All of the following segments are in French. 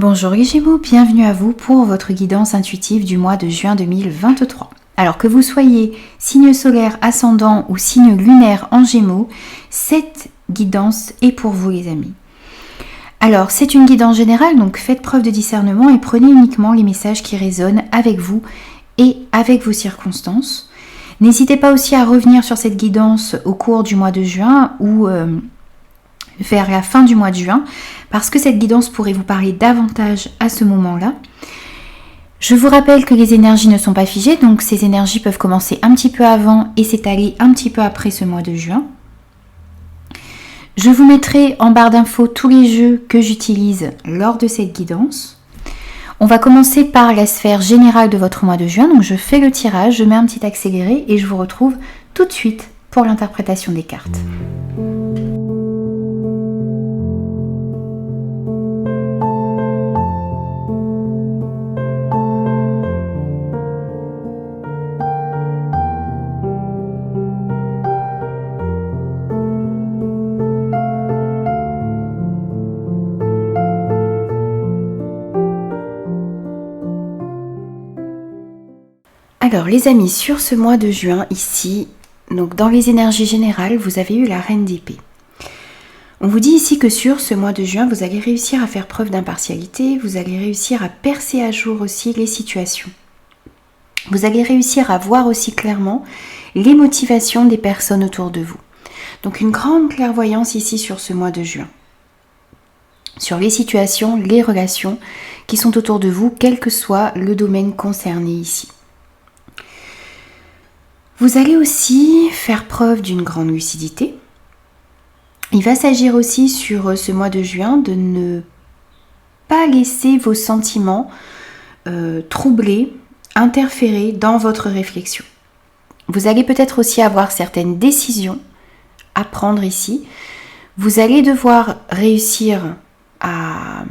Bonjour les Gémeaux, bienvenue à vous pour votre guidance intuitive du mois de juin 2023. Alors que vous soyez signe solaire, ascendant ou signe lunaire en Gémeaux, cette guidance est pour vous les amis. Alors c'est une guidance générale, donc faites preuve de discernement et prenez uniquement les messages qui résonnent avec vous et avec vos circonstances. N'hésitez pas aussi à revenir sur cette guidance au cours du mois de juin ou vers la fin du mois de juin, parce que cette guidance pourrait vous parler davantage à ce moment-là. Je vous rappelle que les énergies ne sont pas figées, donc ces énergies peuvent commencer un petit peu avant et s'étaler un petit peu après ce mois de juin. Je vous mettrai en barre d'infos tous les jeux que j'utilise lors de cette guidance. On va commencer par la sphère générale de votre mois de juin, donc je fais le tirage, je mets un petit accéléré et je vous retrouve tout de suite pour l'interprétation des cartes. Alors les amis, sur ce mois de juin ici, donc dans les énergies générales, vous avez eu la reine d'épée. On vous dit ici que sur ce mois de juin, vous allez réussir à faire preuve d'impartialité, vous allez réussir à percer à jour aussi les situations. Vous allez réussir à voir aussi clairement les motivations des personnes autour de vous. Donc une grande clairvoyance ici sur ce mois de juin. Sur les situations, les relations qui sont autour de vous, quel que soit le domaine concerné ici. Vous allez aussi faire preuve d'une grande lucidité. Il va s'agir aussi sur ce mois de juin de ne pas laisser vos sentiments troubler, interférer dans votre réflexion. Vous allez peut-être aussi avoir certaines décisions à prendre ici. Vous allez devoir réussir à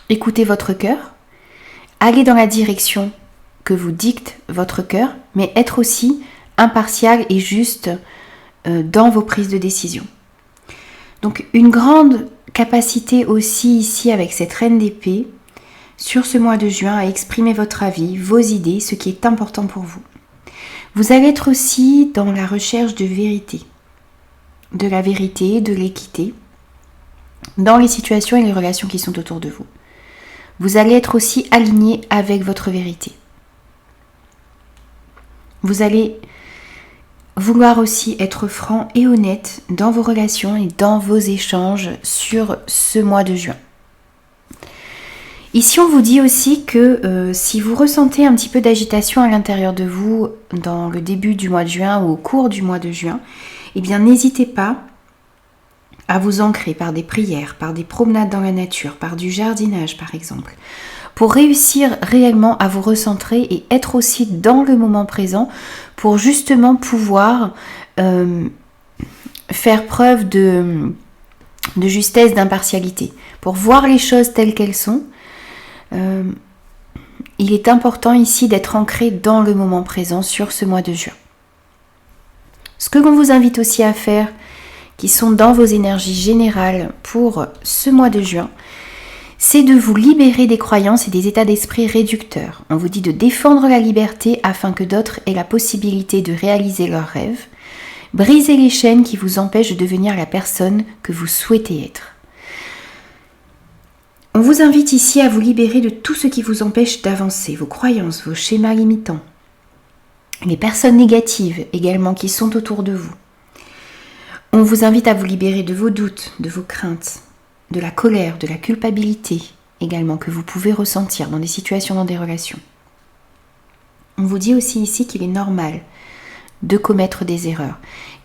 écouter votre cœur, aller dans la direction que vous dicte votre cœur, mais être aussi impartial et juste dans vos prises de décision. Donc une grande capacité aussi ici avec cette reine d'épée sur ce mois de juin à exprimer votre avis, vos idées, ce qui est important pour vous. Vous allez être aussi dans la recherche de vérité, de la vérité, de l'équité, dans les situations et les relations qui sont autour de vous. Vous allez être aussi aligné avec votre vérité. Vous allez vouloir aussi être franc et honnête dans vos relations et dans vos échanges sur ce mois de juin. Ici, on vous dit aussi que si vous ressentez un petit peu d'agitation à l'intérieur de vous dans le début du mois de juin ou au cours du mois de juin, eh bien n'hésitez pas à vous ancrer par des prières, par des promenades dans la nature, par du jardinage par exemple, pour réussir réellement à vous recentrer et être aussi dans le moment présent pour justement pouvoir faire preuve de justesse, d'impartialité, pour voir les choses telles qu'elles sont. Il est important ici d'être ancré dans le moment présent sur ce mois de juin. Ce que l'on vous invite aussi à faire, qui sont dans vos énergies générales pour ce mois de juin, c'est de vous libérer des croyances et des états d'esprit réducteurs. On vous dit de défendre la liberté afin que d'autres aient la possibilité de réaliser leurs rêves. Brisez les chaînes qui vous empêchent de devenir la personne que vous souhaitez être. On vous invite ici à vous libérer de tout ce qui vous empêche d'avancer, vos croyances, vos schémas limitants, les personnes négatives également qui sont autour de vous. On vous invite à vous libérer de vos doutes, de vos craintes, de la colère, de la culpabilité également que vous pouvez ressentir dans des situations, dans des relations. On vous dit aussi ici qu'il est normal de commettre des erreurs,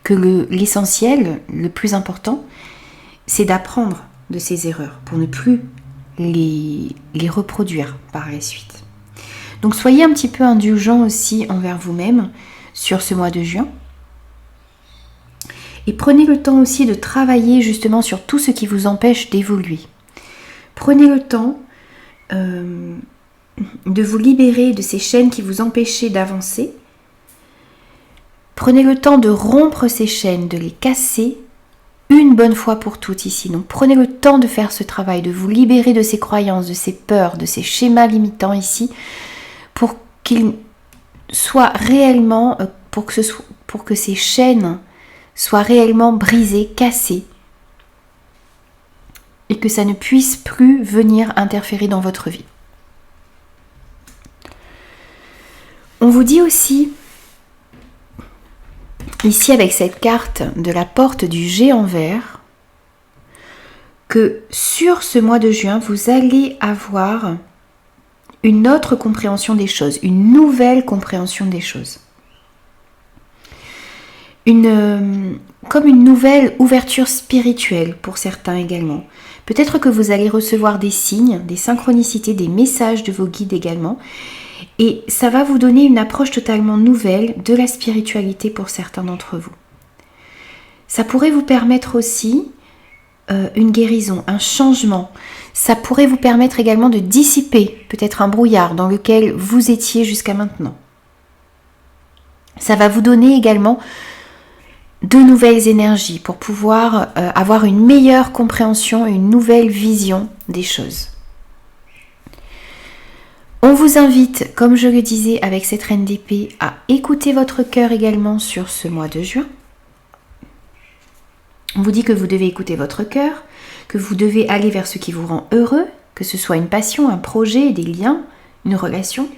que l'essentiel, le plus important, c'est d'apprendre de ces erreurs pour ne plus les reproduire par la suite. Donc soyez un petit peu indulgents aussi envers vous-même sur ce mois de juin. Et prenez le temps aussi de travailler justement sur tout ce qui vous empêche d'évoluer. Prenez le temps de vous libérer de ces chaînes qui vous empêchaient d'avancer. Prenez le temps de rompre ces chaînes, de les casser une bonne fois pour toutes ici. Donc prenez le temps de faire ce travail, de vous libérer de ces croyances, de ces peurs, de ces schémas limitants ici, pour qu'ils soient réellement, pour que ces chaînes soient réellement brisées, cassées, et que ça ne puisse plus venir interférer dans votre vie. On vous dit aussi, ici avec cette carte de la porte du géant vert, que sur ce mois de juin, vous allez avoir une autre compréhension des choses, une nouvelle compréhension des choses. Comme une nouvelle ouverture spirituelle pour certains également. Peut-être que vous allez recevoir des signes, des synchronicités, des messages de vos guides également. Et ça va vous donner une approche totalement nouvelle de la spiritualité pour certains d'entre vous. Ça pourrait vous permettre aussi une guérison, un changement. Ça pourrait vous permettre également de dissiper peut-être un brouillard dans lequel vous étiez jusqu'à maintenant. Ça va vous donner également de nouvelles énergies pour pouvoir avoir une meilleure compréhension, une nouvelle vision des choses. On vous invite, comme je le disais avec cette reine d'épée, à écouter votre cœur également sur ce mois de juin. On vous dit que vous devez écouter votre cœur, que vous devez aller vers ce qui vous rend heureux, que ce soit une passion, un projet, des liens, une relation.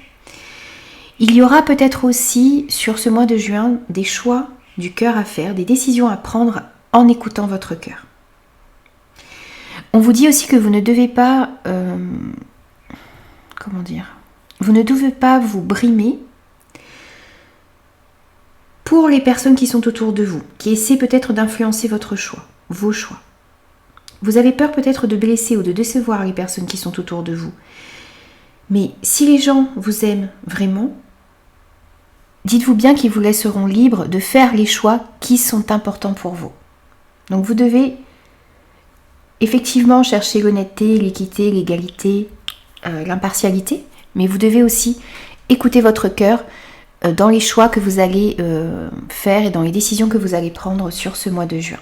Il y aura peut-être aussi sur ce mois de juin des choix du cœur à faire, des décisions à prendre en écoutant votre cœur. On vous dit aussi que vous ne devez pas... vous ne devez pas vous brimer pour les personnes qui sont autour de vous, qui essaient peut-être d'influencer votre choix, vos choix. Vous avez peur peut-être de blesser ou de décevoir les personnes qui sont autour de vous. Mais si les gens vous aiment vraiment, dites-vous bien qu'ils vous laisseront libre de faire les choix qui sont importants pour vous. Donc vous devez effectivement chercher l'honnêteté, l'équité, l'égalité, l'impartialité, mais vous devez aussi écouter votre cœur dans les choix que vous allez faire et dans les décisions que vous allez prendre sur ce mois de juin.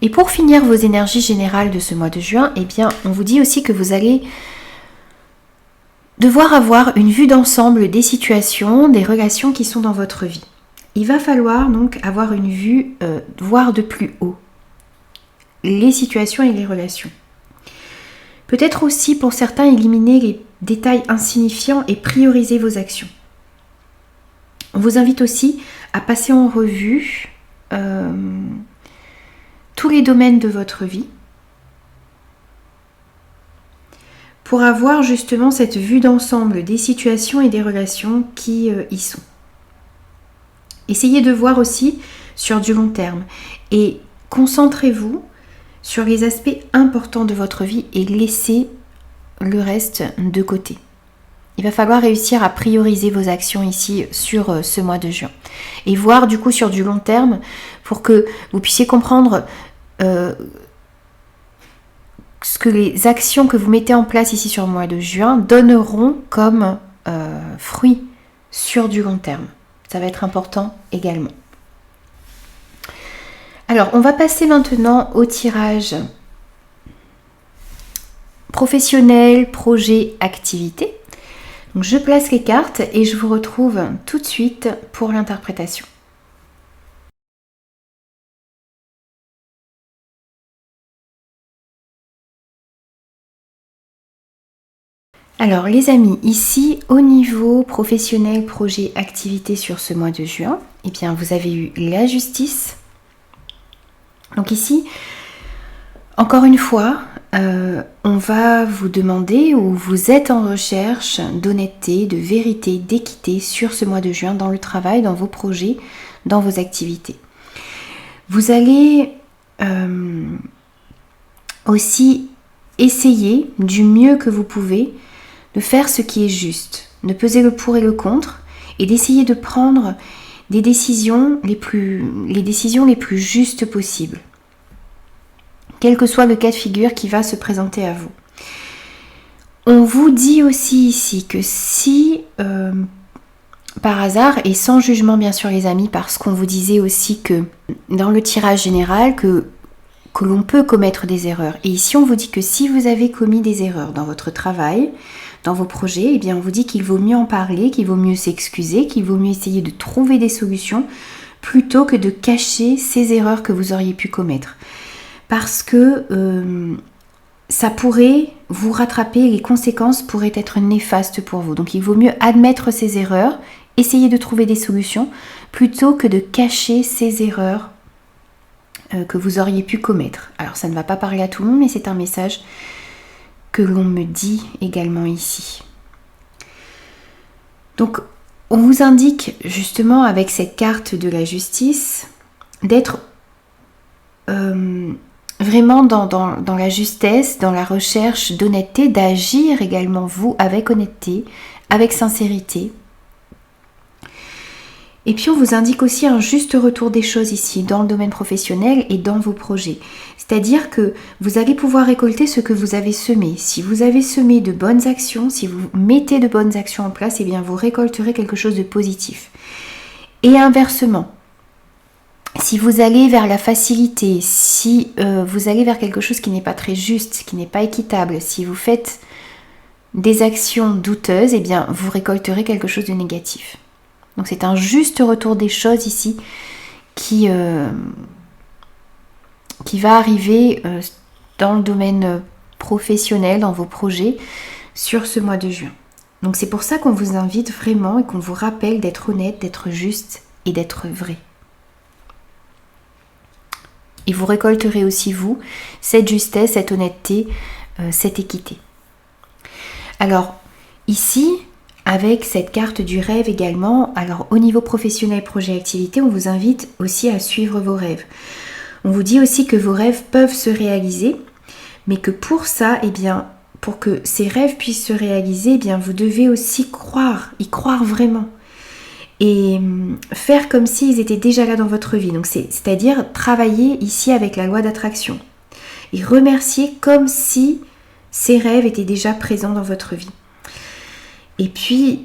Et pour finir vos énergies générales de ce mois de juin, eh bien, on vous dit aussi que vous allez devoir avoir une vue d'ensemble des situations, des relations qui sont dans votre vie. Il va falloir donc avoir une vue, voir de plus haut les situations et les relations. Peut-être aussi pour certains éliminer les détails insignifiants et prioriser vos actions. On vous invite aussi à passer en revue tous les domaines de votre vie pour avoir justement cette vue d'ensemble des situations et des relations qui y sont. Essayez de voir aussi sur du long terme et concentrez-vous sur les aspects importants de votre vie et laissez le reste de côté. Il va falloir réussir à prioriser vos actions ici sur ce mois de juin et voir du coup sur du long terme pour que vous puissiez comprendre ce que les actions que vous mettez en place ici sur le mois de juin donneront comme fruit sur du long terme. Ça va être important également. Alors, on va passer maintenant au tirage professionnel, projet, activité. Donc, je place les cartes et je vous retrouve tout de suite pour l'interprétation. Alors les amis, ici au niveau professionnel, projet, activité sur ce mois de juin, eh bien vous avez eu la justice. Donc ici, encore une fois, on va vous demander ou vous êtes en recherche d'honnêteté, de vérité, d'équité sur ce mois de juin dans le travail, dans vos projets, dans vos activités. Vous allez aussi essayer du mieux que vous pouvez de faire ce qui est juste, de peser le pour et le contre et d'essayer de prendre des décisions les décisions les plus justes possibles, quel que soit le cas de figure qui va se présenter à vous. On vous dit aussi ici que si par hasard et sans jugement bien sûr les amis, parce qu'on vous disait aussi que dans le tirage général que l'on peut commettre des erreurs. Et ici on vous dit que si vous avez commis des erreurs dans votre travail, dans vos projets, eh bien on vous dit qu'il vaut mieux en parler, qu'il vaut mieux s'excuser, qu'il vaut mieux essayer de trouver des solutions plutôt que de cacher ces erreurs que vous auriez pu commettre. Parce que ça pourrait vous rattraper, les conséquences pourraient être néfastes pour vous. Donc il vaut mieux admettre ces erreurs, essayer de trouver des solutions, plutôt que de cacher ces erreurs que vous auriez pu commettre. Alors ça ne va pas parler à tout le monde, mais c'est un message que l'on me dit également ici. Donc on vous indique justement avec cette carte de la justice d'être vraiment dans la justesse, dans la recherche d'honnêteté, d'agir également vous avec honnêteté, avec sincérité. Et puis on vous indique aussi un juste retour des choses ici, dans le domaine professionnel et dans vos projets. C'est-à-dire que vous allez pouvoir récolter ce que vous avez semé. Si vous avez semé de bonnes actions, si vous mettez de bonnes actions en place, eh bien vous récolterez quelque chose de positif. Et inversement, si vous allez vers la facilité, si vous allez vers quelque chose qui n'est pas très juste, qui n'est pas équitable, si vous faites des actions douteuses, eh bien vous récolterez quelque chose de négatif. Donc c'est un juste retour des choses ici qui va arriver dans le domaine professionnel, dans vos projets, sur ce mois de juin. Donc c'est pour ça qu'on vous invite vraiment et qu'on vous rappelle d'être honnête, d'être juste et d'être vrai. Et vous récolterez aussi, vous, cette justesse, cette honnêteté, cette équité. Alors, ici, avec cette carte du rêve également, alors au niveau professionnel, projet, activité, on vous invite aussi à suivre vos rêves. On vous dit aussi que vos rêves peuvent se réaliser, mais que pour ça, eh bien, pour que ces rêves puissent se réaliser, eh bien, vous devez aussi y croire vraiment. Et faire comme s'ils étaient déjà là dans votre vie. Donc c'est-à-dire travailler ici avec la loi d'attraction. Et remercier comme si ces rêves étaient déjà présents dans votre vie. Et puis,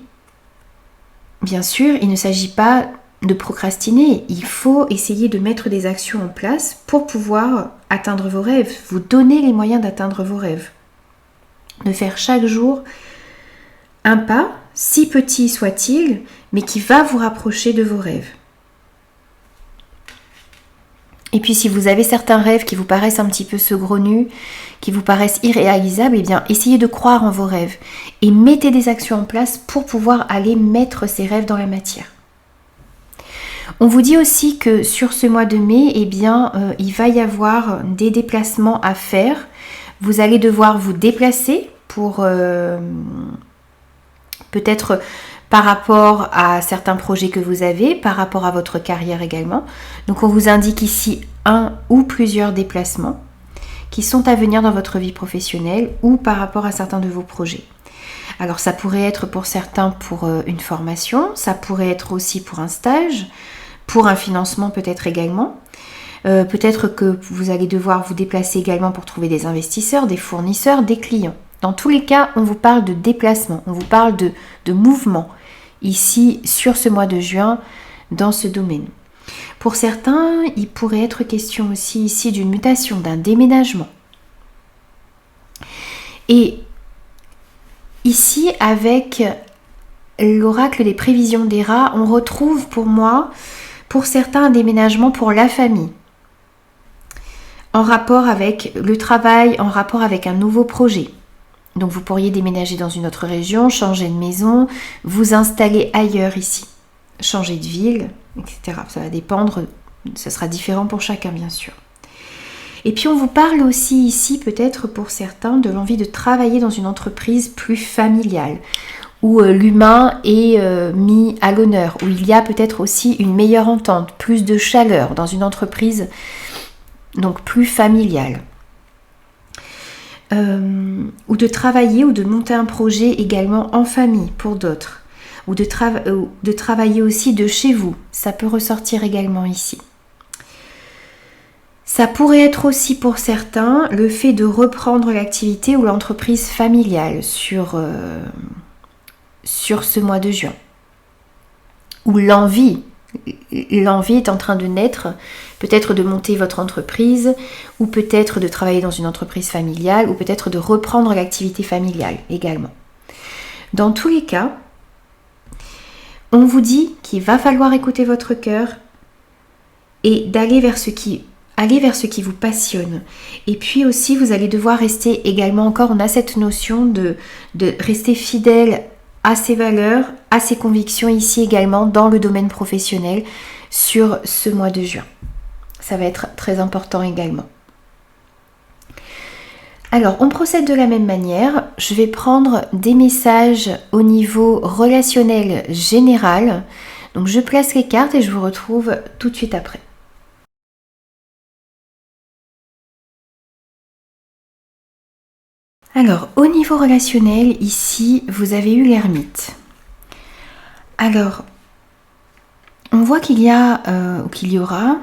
bien sûr, il ne s'agit pas de procrastiner. Il faut essayer de mettre des actions en place pour pouvoir atteindre vos rêves. Vous donner les moyens d'atteindre vos rêves. De faire chaque jour un pas, si petit soit-il, mais qui va vous rapprocher de vos rêves. Et puis si vous avez certains rêves qui vous paraissent un petit peu saugrenus, qui vous paraissent irréalisables, eh bien essayez de croire en vos rêves et mettez des actions en place pour pouvoir aller mettre ces rêves dans la matière. On vous dit aussi que sur ce mois de mai, eh bien, il va y avoir des déplacements à faire. Vous allez devoir vous déplacer pour peut-être par rapport à certains projets que vous avez, par rapport à votre carrière également. Donc on vous indique ici un ou plusieurs déplacements qui sont à venir dans votre vie professionnelle ou par rapport à certains de vos projets. Alors ça pourrait être pour certains pour une formation, ça pourrait être aussi pour un stage, pour un financement peut-être également. Peut-être que vous allez devoir vous déplacer également pour trouver des investisseurs, des fournisseurs, des clients. Dans tous les cas, on vous parle de déplacement, on vous parle de mouvement ici sur ce mois de juin dans ce domaine. Pour certains, il pourrait être question aussi ici d'une mutation, d'un déménagement. Et ici, avec l'oracle des prévisions des rats, on retrouve pour moi, pour certains, un déménagement pour la famille. En rapport avec le travail, en rapport avec un nouveau projet. Donc vous pourriez déménager dans une autre région, changer de maison, vous installer ailleurs ici, changer de ville, etc. Ça va dépendre, ça sera différent pour chacun bien sûr. Et puis on vous parle aussi ici peut-être pour certains de l'envie de travailler dans une entreprise plus familiale, où l'humain est mis à l'honneur, où il y a peut-être aussi une meilleure entente, plus de chaleur dans une entreprise donc plus familiale. Ou de travailler ou de monter un projet également en famille pour d'autres, ou de travailler aussi de chez vous, ça peut ressortir également ici. Ça pourrait être aussi pour certains le fait de reprendre l'activité ou l'entreprise familiale sur ce mois de juin. ou l'envie est en train de naître, peut-être de monter votre entreprise, ou peut-être de travailler dans une entreprise familiale, ou peut-être de reprendre l'activité familiale également. Dans tous les cas, on vous dit qu'il va falloir écouter votre cœur et d'aller vers ce qui vous passionne. Et puis aussi, vous allez devoir rester également, encore, on a cette notion de rester fidèle à ses valeurs, à ses convictions ici également dans le domaine professionnel sur ce mois de juin. Ça va être très important également. Alors, on procède de la même manière. Je vais prendre des messages au niveau relationnel général. Donc, je place les cartes et je vous retrouve tout de suite après. Alors, au niveau relationnel, ici, vous avez eu l'ermite. Alors, on voit qu'il y aura,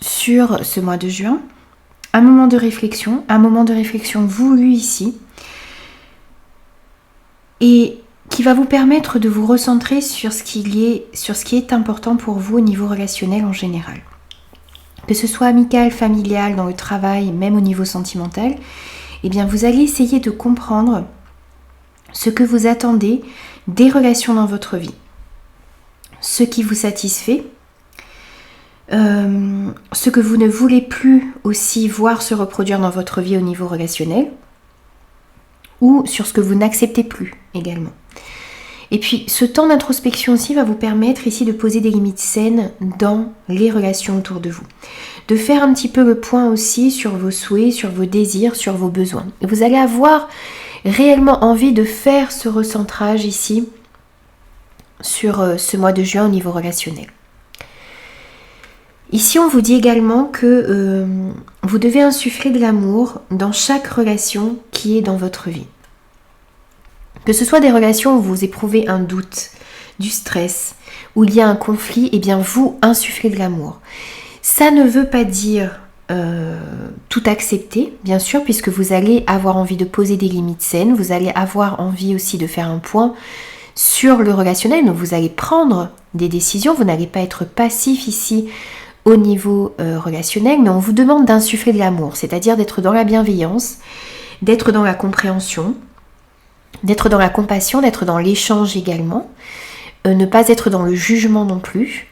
sur ce mois de juin, un moment de réflexion voulu ici, et qui va vous permettre de vous recentrer sur ce qui est important pour vous au niveau relationnel en général. Que ce soit amical, familial, dans le travail, même au niveau sentimental, eh bien vous allez essayer de comprendre ce que vous attendez des relations dans votre vie, ce qui vous satisfait, ce que vous ne voulez plus aussi voir se reproduire dans votre vie au niveau relationnel, ou sur ce que vous n'acceptez plus également. Et puis ce temps d'introspection aussi va vous permettre ici de poser des limites saines dans les relations autour de vous. De faire un petit peu le point aussi sur vos souhaits, sur vos désirs, sur vos besoins. Et vous allez avoir réellement envie de faire ce recentrage ici sur ce mois de juin au niveau relationnel. Ici, on vous dit également que vous devez insuffler de l'amour dans chaque relation qui est dans votre vie. Que ce soit des relations où vous éprouvez un doute, du stress, où il y a un conflit, eh bien vous insufflez de l'amour. Ça ne veut pas dire tout accepter, bien sûr, puisque vous allez avoir envie de poser des limites saines, vous allez avoir envie aussi de faire un point sur le relationnel, donc vous allez prendre des décisions, vous n'allez pas être passif ici au niveau relationnel, mais on vous demande d'insuffler de l'amour, c'est-à-dire d'être dans la bienveillance, d'être dans la compréhension, d'être dans la compassion, d'être dans l'échange également, ne pas être dans le jugement non plus.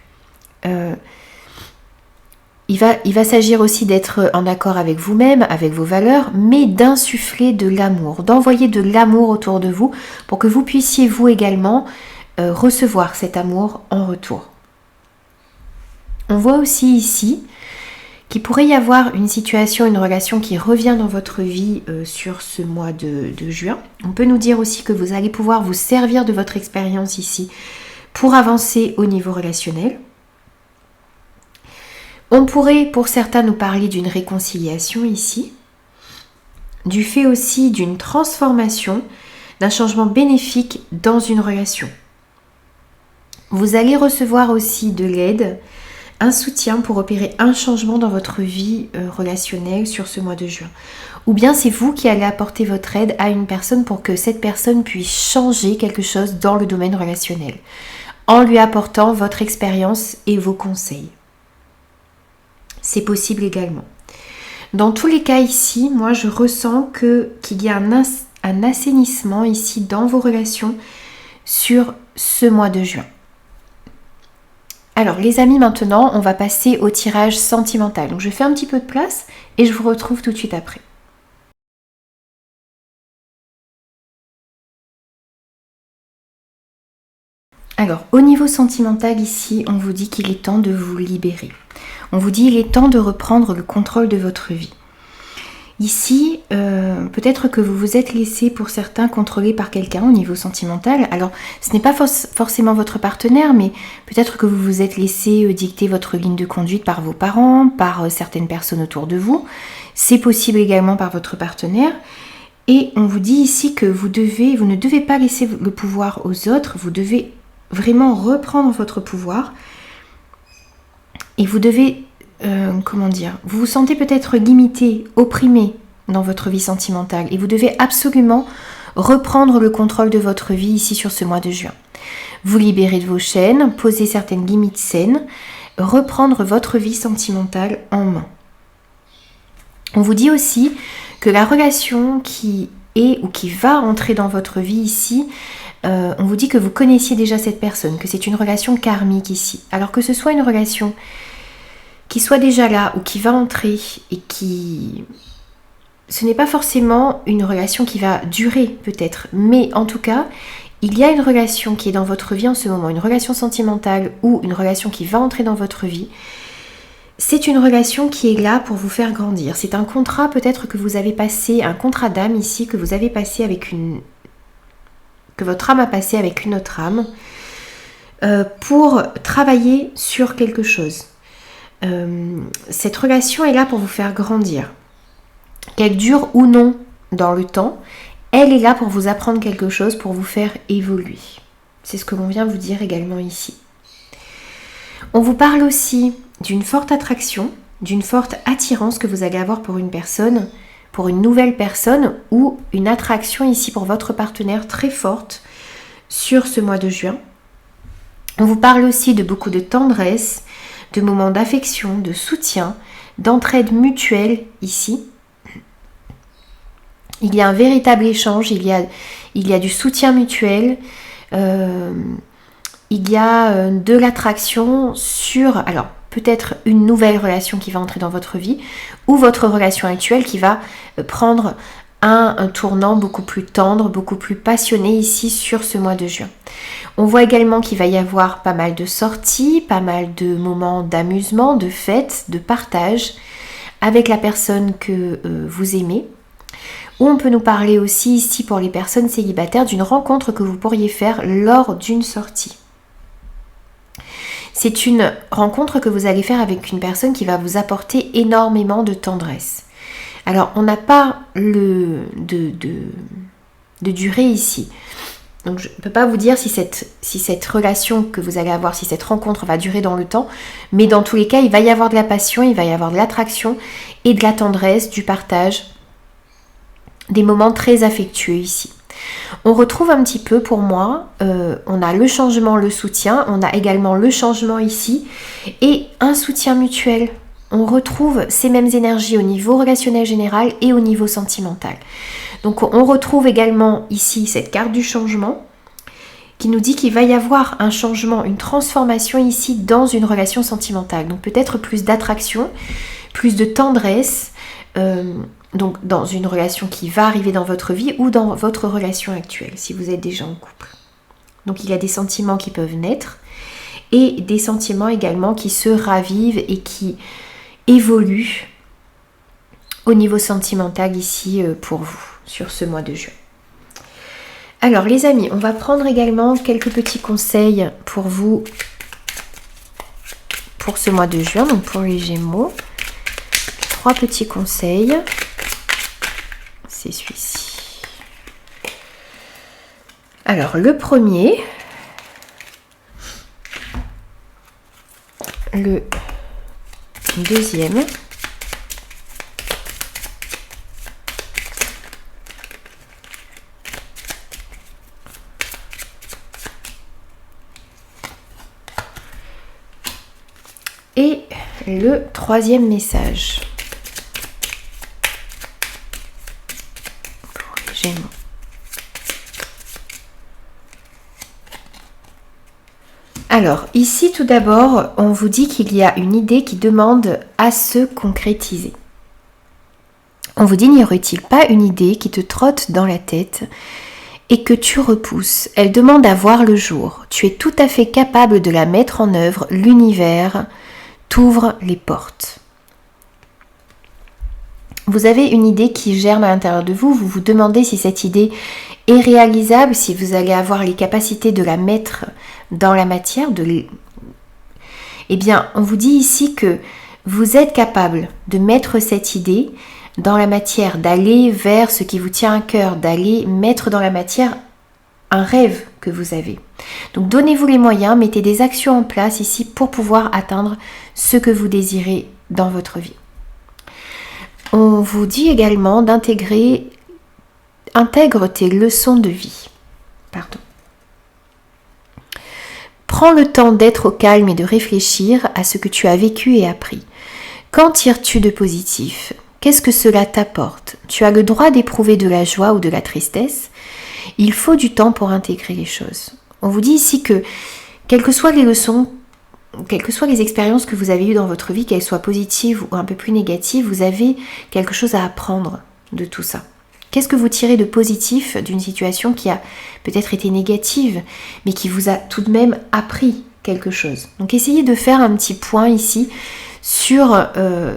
Il va s'agir aussi d'être en accord avec vous-même, avec vos valeurs, mais d'insuffler de l'amour, d'envoyer de l'amour autour de vous pour que vous puissiez vous également recevoir cet amour en retour. On voit aussi ici qu'il pourrait y avoir une situation, une relation qui revient dans votre vie sur ce mois de juin. On peut nous dire aussi que vous allez pouvoir vous servir de votre expérience ici pour avancer au niveau relationnel. On pourrait pour certains nous parler d'une réconciliation ici, du fait aussi d'une transformation, d'un changement bénéfique dans une relation. Vous allez recevoir aussi de l'aide, un soutien pour opérer un changement dans votre vie relationnelle sur ce mois de juin. Ou bien c'est vous qui allez apporter votre aide à une personne pour que cette personne puisse changer quelque chose dans le domaine relationnel, en lui apportant votre expérience et vos conseils. C'est possible également. Dans tous les cas ici, moi je ressens qu'il y a un assainissement ici dans vos relations sur ce mois de juin. Alors les amis, maintenant on va passer au tirage sentimental. Donc je fais un petit peu de place et je vous retrouve tout de suite après. Alors au niveau sentimental ici, on vous dit qu'il est temps de vous libérer. On vous dit qu'il est temps de reprendre le contrôle de votre vie. Ici, peut-être que vous vous êtes laissé pour certains contrôler par quelqu'un au niveau sentimental. Alors, ce n'est pas forcément votre partenaire, mais peut-être que vous vous êtes laissé dicter votre ligne de conduite par vos parents, par certaines personnes autour de vous. C'est possible également par votre partenaire. Et on vous dit ici que vous ne devez pas laisser le pouvoir aux autres, vous devez vraiment reprendre votre pouvoir. Et vous devez, vous vous sentez peut-être limité, opprimé dans votre vie sentimentale. Et vous devez absolument reprendre le contrôle de votre vie ici sur ce mois de juin. Vous libérer de vos chaînes, poser certaines limites saines, reprendre votre vie sentimentale en main. On vous dit aussi que la relation qui est ou qui va entrer dans votre vie ici, on vous dit que vous connaissiez déjà cette personne, que c'est une relation karmique ici. Alors que ce soit une relation qui soit déjà là ou qui va entrer et qui... Ce n'est pas forcément une relation qui va durer peut-être, mais en tout cas, il y a une relation qui est dans votre vie en ce moment, une relation sentimentale ou une relation qui va entrer dans votre vie. C'est une relation qui est là pour vous faire grandir. C'est un contrat peut-être que vous avez passé, un contrat d'âme ici que vous avez passé avec une... que votre âme a passé avec une autre âme pour travailler sur quelque chose. Cette relation est là pour vous faire grandir. Qu'elle dure ou non dans le temps, elle est là pour vous apprendre quelque chose, pour vous faire évoluer. C'est ce que l'on vient vous dire également ici. On vous parle aussi d'une forte attraction, d'une forte attirance que vous allez avoir pour une personne, pour une nouvelle personne, ou une attraction ici pour votre partenaire très forte sur ce mois de juin. On vous parle aussi de beaucoup de tendresse, de moments d'affection, de soutien, d'entraide mutuelle ici. Il y a un véritable échange, il y a du soutien mutuel, il y a de l'attraction sur, alors peut-être une nouvelle relation qui va entrer dans votre vie, ou votre relation actuelle qui va prendre un tournant beaucoup plus tendre, beaucoup plus passionné ici sur ce mois de juin. On voit également qu'il va y avoir pas mal de sorties, pas mal de moments d'amusement, de fêtes, de partage avec la personne que vous aimez. Ou on peut nous parler aussi ici pour les personnes célibataires d'une rencontre que vous pourriez faire lors d'une sortie. C'est une rencontre que vous allez faire avec une personne qui va vous apporter énormément de tendresse. Alors on n'a pas de durée ici. Donc je ne peux pas vous dire si cette relation que vous allez avoir, si cette rencontre va durer dans le temps, mais dans tous les cas, il va y avoir de la passion, il va y avoir de l'attraction et de la tendresse, du partage, des moments très affectueux ici. On retrouve un petit peu pour moi, on a le changement, le soutien, on a également le changement ici et un soutien mutuel. On retrouve ces mêmes énergies au niveau relationnel général et au niveau sentimental. Donc on retrouve également ici cette carte du changement qui nous dit qu'il va y avoir un changement, une transformation ici dans une relation sentimentale. Donc peut-être plus d'attraction, plus de tendresse, donc dans une relation qui va arriver dans votre vie ou dans votre relation actuelle, si vous êtes déjà en couple. Donc il y a des sentiments qui peuvent naître et des sentiments également qui se ravivent et qui évoluent au niveau sentimental ici pour vous, sur ce mois de juin. Alors les amis, on va prendre également quelques petits conseils pour vous pour ce mois de juin, donc pour les Gémeaux. 3 petits conseils. C'est celui-ci. Alors le premier, le deuxième, et le troisième message pour les Gémeaux. Alors, ici tout d'abord, on vous dit qu'il y a une idée qui demande à se concrétiser. On vous dit, n'y aurait-il pas une idée qui te trotte dans la tête et que tu repousses? Elle demande à voir le jour. Tu es tout à fait capable de la mettre en œuvre. L'univers t'ouvre les portes. Vous avez une idée qui germe à l'intérieur de vous. Vous vous demandez si cette idée est réalisable, si vous allez avoir les capacités de la mettre dans la matière. Eh bien, on vous dit ici que vous êtes capable de mettre cette idée dans la matière, d'aller vers ce qui vous tient à cœur, d'aller mettre dans la matière un rêve que vous avez. Donc donnez-vous les moyens, mettez des actions en place ici pour pouvoir atteindre ce que vous désirez dans votre vie. On vous dit également d'intégrer intègre tes leçons de vie. Pardon. Prends le temps d'être au calme et de réfléchir à ce que tu as vécu et appris. Qu'en tires-tu de positif ? Qu'est-ce que cela t'apporte ? Tu as le droit d'éprouver de la joie ou de la tristesse. Il faut du temps pour intégrer les choses. On vous dit ici que, quelles que soient les leçons, quelles que soient les expériences que vous avez eues dans votre vie, qu'elles soient positives ou un peu plus négatives, vous avez quelque chose à apprendre de tout ça. Qu'est-ce que vous tirez de positif d'une situation qui a peut-être été négative, mais qui vous a tout de même appris quelque chose ? Donc essayez de faire un petit point ici sur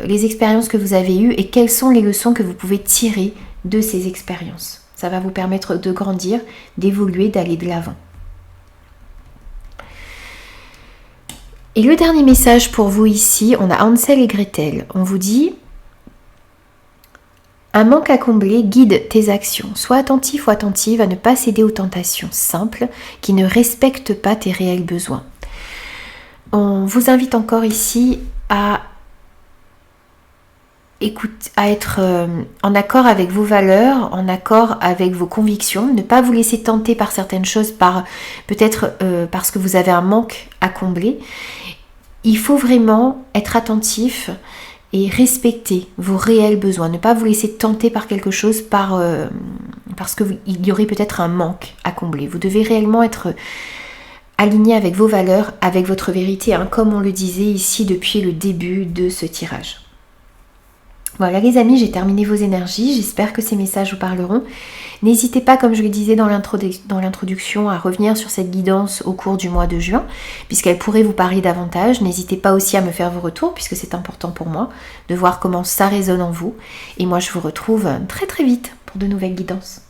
les expériences que vous avez eues et quelles sont les leçons que vous pouvez tirer de ces expériences. Ça va vous permettre de grandir, d'évoluer, d'aller de l'avant. Et le dernier message pour vous ici, on a Hansel et Gretel. On vous dit... Un manque à combler guide tes actions. Sois attentif ou attentive à ne pas céder aux tentations simples qui ne respectent pas tes réels besoins. On vous invite encore ici à être en accord avec vos valeurs, en accord avec vos convictions, ne pas vous laisser tenter par certaines choses, peut-être parce que vous avez un manque à combler. Il faut vraiment être attentif et respecter vos réels besoins. Ne pas vous laisser tenter par quelque chose parce qu'il y aurait peut-être un manque à combler. Vous devez réellement être aligné avec vos valeurs, avec votre vérité, comme on le disait ici depuis le début de ce tirage. Voilà les amis, j'ai terminé vos énergies. J'espère que ces messages vous parleront. N'hésitez pas, comme je le disais dans l'introduction, à revenir sur cette guidance au cours du mois de juin, puisqu'elle pourrait vous parler davantage. N'hésitez pas aussi à me faire vos retours, puisque c'est important pour moi de voir comment ça résonne en vous. Et moi, je vous retrouve très très vite pour de nouvelles guidances.